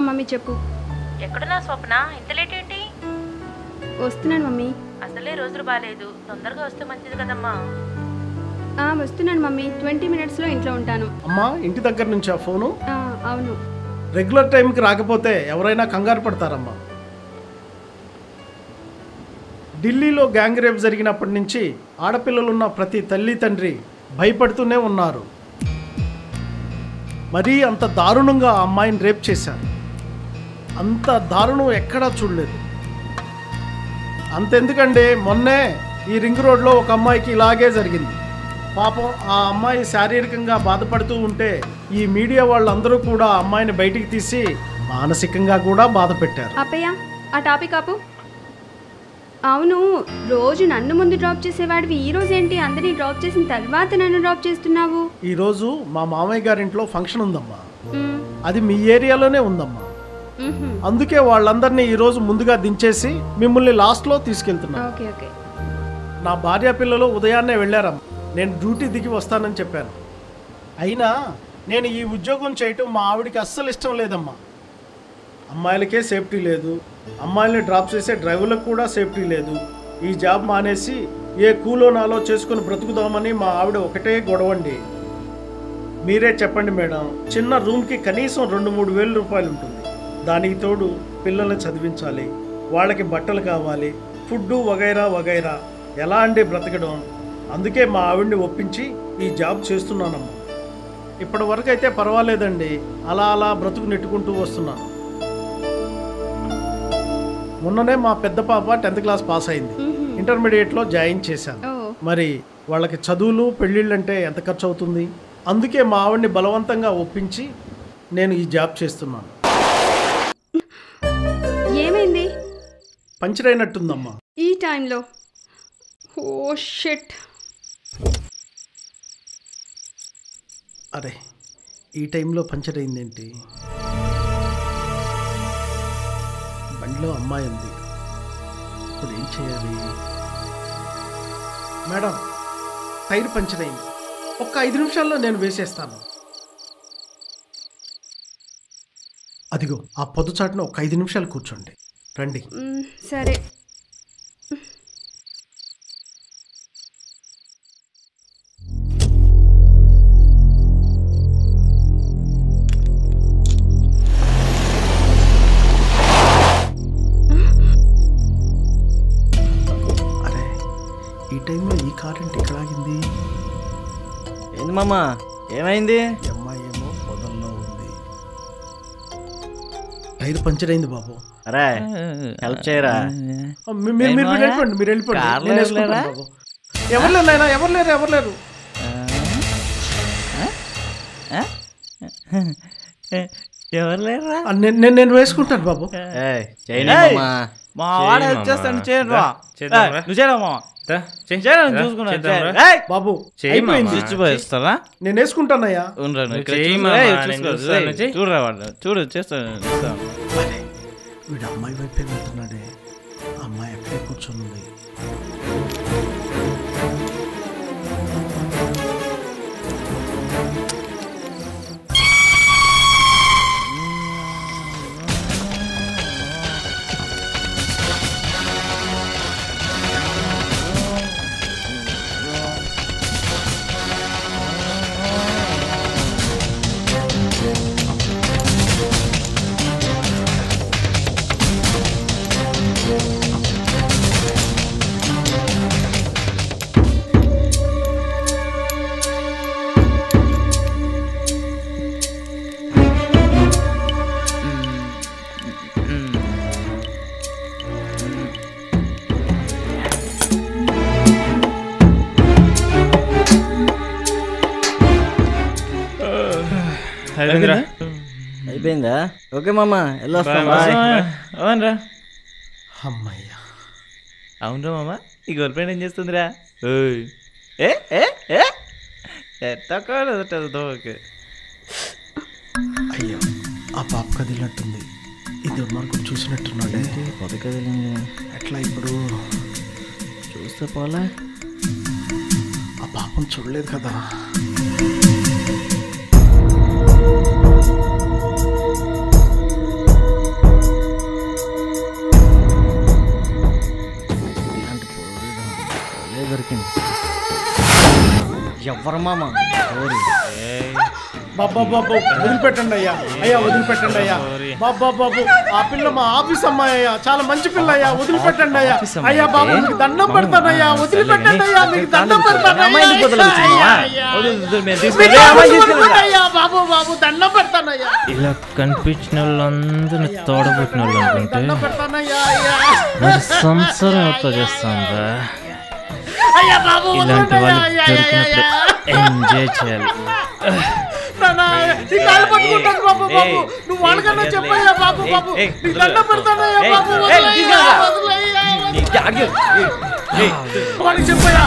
Mummy చెప్పు. ఎక్కడున్నా స్వప్న? ఇంత లేట్ ఏంటి? వస్తున్నాను మమ్మీ. అసలే రోజులు బాగాలేదు, తొందరగా వస్తే మంచిది కదమ్మా. వస్తున్నాను మమ్మీ, 20 minutesలో ఇంట్లో ఉంటాను. అమ్మా ఇంటి దగ్గర నుంచి ఆ ఫోను? అవును. రెగ్యులర్ టైంకి రాకపోతే ఎవరైనా కంగారు పడతారమ్మా. ఢిల్లీలో గ్యాంగ్ రేప్ జరిగినప్పటి నుంచి ఆడపిల్లలున్న ప్రతి తల్లి తండ్రి భయపడుతూనే ఉన్నారు. మరీ అంత దారుణంగా ఆ అమ్మాయిని రేప్ చేశారు. అంత దారుణం ఎక్కడా చూడలేదు. అంతెందుకండి, మొన్నే ఈ రింగ్ రోడ్లో ఒక అమ్మాయికి ఇలాగే జరిగింది. పాపం ఆ అమ్మాయి శారీరకంగా బాధపడుతూ ఉంటే ఈ మీడియా వాళ్ళందరూ కూడా ఆ అమ్మాయిని బయటికి తీసి మానసికంగా కూడా బాధ పెట్టారు. అప్పయ్య, ఆ టాపిక్ ఆపు. అవును, రోజు నన్ను ముందు డ్రాప్ చేసేవాడివి, ఈ రోజు ఏంటి అందరినీ డ్రాప్ చేసిన తర్వాత నన్ను డ్రాప్ చేస్తున్నావు? ఈరోజు మా మామయ్య గారింట్లో ఫంక్షన్ ఉందమ్మా. అది మీ ఏరియాలోనే ఉందమ్మా. అందుకే వాళ్ళందరినీ ఈరోజు ముందుగా దించేసి మిమ్మల్ని లాస్ట్లో తీసుకెళ్తున్నా. నా భార్య పిల్లలు ఉదయాన్నే వెళ్ళారమ్మా. నేను డ్యూటీ దిగి వస్తానని చెప్పాను. అయినా నేను ఈ ఉద్యోగం చేయటం మా ఆవిడికి అస్సలు ఇష్టం లేదమ్మా. అమ్మాయిలకే సేఫ్టీ లేదు, అమ్మాయిల్ని డ్రాప్ చేసే డ్రైవర్లకు కూడా సేఫ్టీ లేదు. ఈ జాబ్ మానేసి ఏ కూలో నాలో చేసుకుని బ్రతుకుదామని మా ఆవిడ ఒకటే గొడవండి. మీరే చెప్పండి మేడం, చిన్న రూమ్కి కనీసం 2-3 వేల రూపాయలు ఉంటుంది. దానికి తోడు పిల్లల్ని చదివించాలి, వాళ్ళకి బట్టలు కావాలి, ఫుడ్డు వగైరా వగైరా. ఎలా అండి బ్రతకడం? అందుకే మా ఆవిడ్ని ఒప్పించి ఈ జాబ్ చేస్తున్నానమ్మా. ఇప్పటి వరకు అయితే పర్వాలేదండి, అలా అలా బ్రతుకు నెట్టుకుంటూ వస్తున్నాను. మొన్ననే మా పెద్ద పాప 10th క్లాస్ పాస్ అయింది. ఇంటర్మీడియట్లో జాయిన్ చేశాను. మరి వాళ్ళకి చదువులు పెళ్ళిళ్ళంటే ఎంత ఖర్చు అవుతుంది? అందుకే మా ఆవిడ్ని బలవంతంగా ఒప్పించి నేను ఈ జాబ్ చేస్తున్నాను. ఏమైంది? పంచర్ అయినట్టుందమ్మా ఈ టైంలో. Oh shit. అరే, ఈ టైంలో పంచర్ అయిందేంటి? బండిలో అమ్మాయి ఉంది, ఇప్పుడు ఏం చేయాలి? మేడం, టైర్ పంచర్ అయింది, ఒక్క 5 నిమిషాల్లో నేను వేసేస్తాను. అదిగో ఆ పొద్దుచాటున ఒక 5 నిమిషాలు కూర్చోండి, రండి. సరే. ఈ టైంలో ఈ కార్ ఏంటి ఇక్కడ ఆగింది? ఏంది మామ, ఏమైంది? అమ్మాయి ఏమో పొదల్లో ఉంది. టైర్ పంచర్ అయింది బాబు. అరే హెల్ప్ చేయరా? మీరు వెళ్ళిపోండి, మీరు వెళ్ళిపోండి. ఎవరు లేరు, ఎవరు లేరు. ఎవరు లేరా? నేను వేసుకుంటాను బాబు. మా వాడు హెల్ప్ చేస్తాను, చేయను. నువ్వు చేయరా మామ? బాబు ఇస్తారా? నేను వేసుకుంటానయ్యా. చూడరా వాడు, చూడు చేస్తాను. వీడు అమ్మాయి వైపే వెళ్తున్నాడే, అమ్మాయి అక్కడే కూర్చొని. అయిపోయిందా? ఓకే మామ, వెళ్ళొస్తారా? అమ్మయ్యా. అవునరా మామ, ఈ గర్ల్ ఫ్రెండ్ ఏం చేస్తుందిరా? అయ్యో, ఆ పాప కదిలినట్టుంది. ఇది దుర్మార్గం చూసినట్టున్నాడే. పొద కదిలింది. ఎట్లా ఇప్పుడు? చూస్తే పోలే. ఆ పాపం చూడలేదు కదా. ఎవరు మామ బాబా బాబు వదిలిపెట్టండి అయ్యా, అయ్యా వదిలిపెట్టండి అయ్యా. బాబా బాబు ఆ పిల్ల మా ఆఫీస్ అమ్మాయి అయ్యా, చాలా మంచి పిల్ల అయ్యా, వదిలిపెట్టండి అయ్యా. అయ్యా బాబు మీకు దండం పెడతానయ్యా, వదిలిపెట్టండి అయ్యా, మీకు దండం పెడతానయ్యా. బాబు బాబు దండం పెడతానయ్యా. ఇలా కనిపించిన వాళ్ళందరినీ తోడబుట్టిన వాళ్ళు అనుకుంటే దండం పెడతానయ్యా. మరి సంసారం ఎవరితో చేస్తాందా? అయ్యా బాబు ఇలాంటి వాళ్ళు దొరికినప్పుడు ఎంజాయ్ చేయాలి. నువ్వు వాళ్ళకన్నా చెప్పయ్యా బాబు బాబు, నీకు దండం పెడతానయ్యా బాబు, వాడికి చెప్పయ్యా.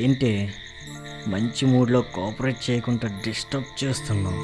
ఏంటి మంచి మూడ్లో కోఆపరేట్ చేయకుండా డిస్టర్బ్ చేస్తున్నావు?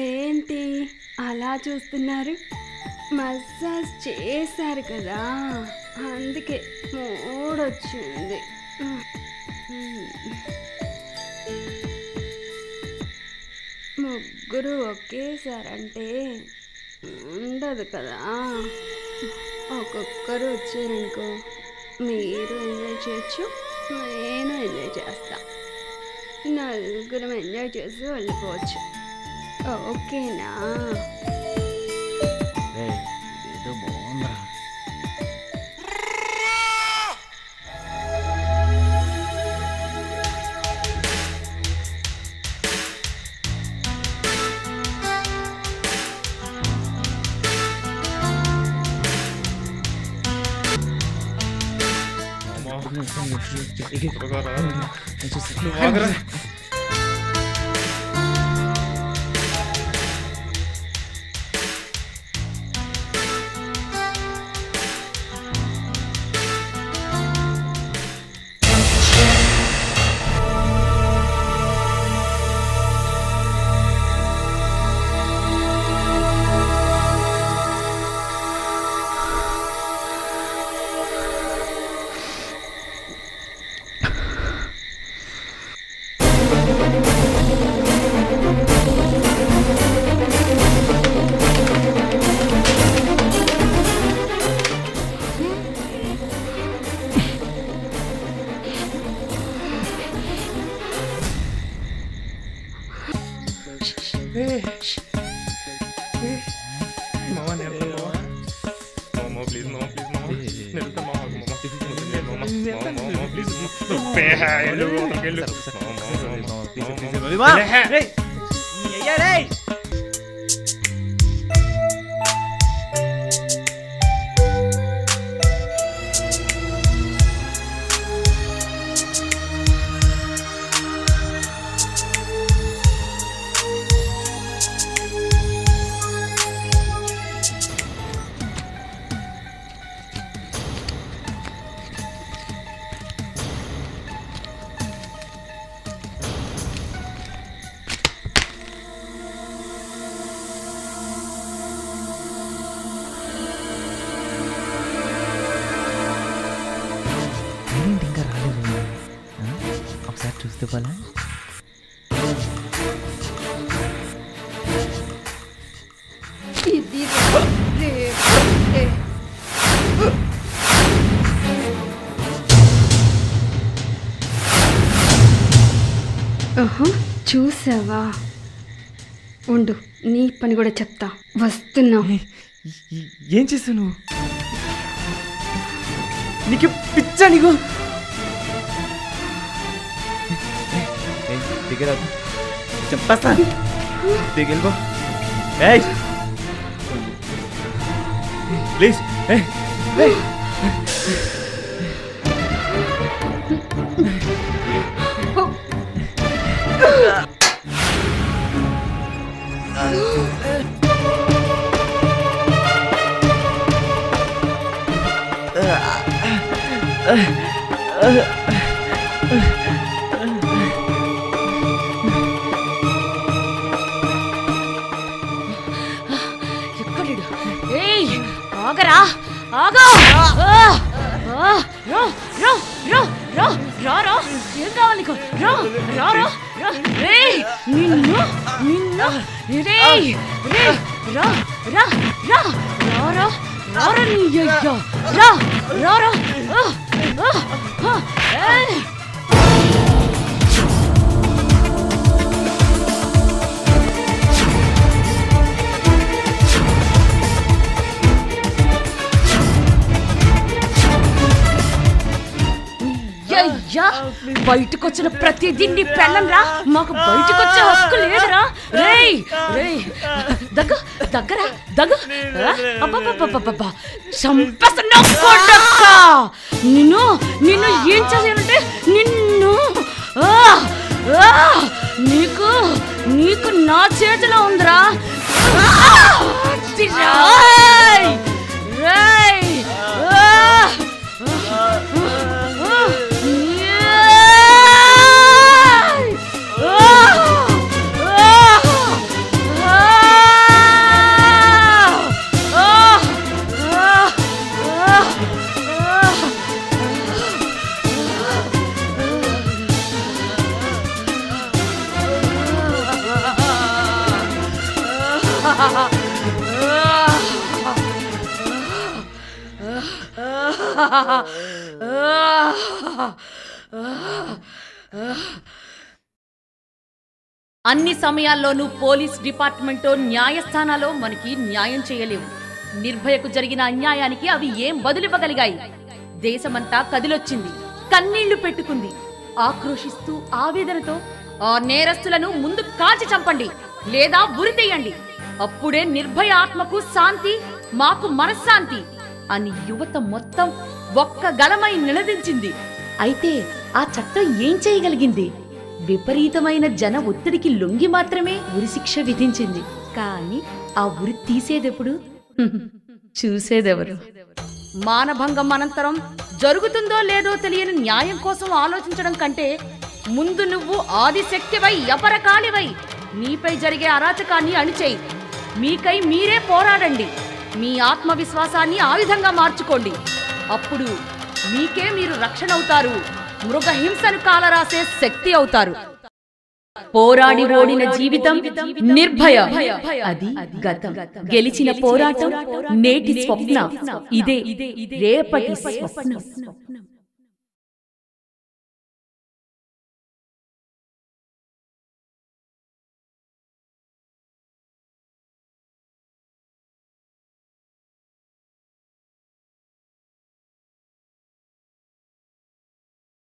ఏంటి అలా చూస్తున్నారు? మసాజ్ చేశారు కదా, అందుకే మూడొచ్చింది. ముగ్గురు ఒకేసారంటే ఉండదు కదా, ఒక్కొక్కరు వచ్చారనుకో మీరు ఎంజాయ్ చేయొచ్చు, నేను ఎంజాయ్ చేస్తా, నలుగురం ఎంజాయ్ చేసి వెళ్ళిపోవచ్చు. ఓకేనా? ఏదో బాగుందా? ఇంకా రాలేదు. ఒకసారి చూస్తే పోలా. చూసావా? ఉండు, నీ పని కూడా చెప్తా. వస్తున్నా. ఏం చేస్తావు నువ్వు? నీకు పిచ్చా? నీకు దగ్గర చెప్పేస్తా. దిగెళ్ళిపో ప్లీజ్. ఆగరా, ఆగా. ఏం కావాలి నీకు? నిన్ను నిన్ను బయటకు వచ్చిన ప్రతిదీ నీ పెళ్ళం రా. మాకు బయటకు వచ్చే హక్కు లేదురా. రేయ్ రేయ్ దగ్గ దగ్గరా దగ్గ. చంపేస్తున్నా నిన్ను. నిన్ను ఏం చేసానంటే నిన్ను నీకు నీకు నా చేతిలో ఉందిరా. అన్ని సమయాల్లోనూ పోలీస్ డిపార్ట్మెంటో న్యాయస్థానాలో మనకి న్యాయం చేయలేవు. నిర్భయకు జరిగిన అన్యాయానికి అవి ఏం బదులివ్వగలిగాయి? దేశమంతా కదిలొచ్చింది, కన్నీళ్లు పెట్టుకుంది. ఆక్రోశిస్తూ ఆవేదనతో ఆ నేరస్తులను ముందు కాల్చి చంపండి లేదా ఉరితీయండి. అప్పుడే నిర్భయ ఆత్మకు శాంతి, మాకు మనశ్శాంతి అని యువత మొత్తం ఒక్క గలమై నిలదించింది. అయితే ఆ చట్టం ఏం చేయగలిగింది? విపరీతమైన జన ఒత్తిడికి లొంగి మాత్రమే ఉరిశిక్ష విధించింది. కానీ ఆ ఉరి తీసేదెప్పుడు? చూసేదెవరు? మానభంగం అనంతరం జరుగుతుందో లేదో తెలియని న్యాయం కోసం ఆలోచించడం కంటే ముందు నువ్వు ఆదిశక్తివై అపరకాలివై నీపై జరిగే అరాచకాన్ని అణిచేయి. మీకై మీరే పోరాడండి. మీ ఆత్మవిశ్వాసాన్ని ఆయుధంగా మార్చుకోండి. అప్పుడు మీకే మీరు రక్షణ అవుతారు. మృగహింసను కాలరాసే శక్తి అవుతారు. పోరాడి ఓడిన జీవితం నిర్భయ. అది గతం. గెలిచిన పోరాటం నేటి స్వప్న. ఇదే రేపటి స్వప్నం.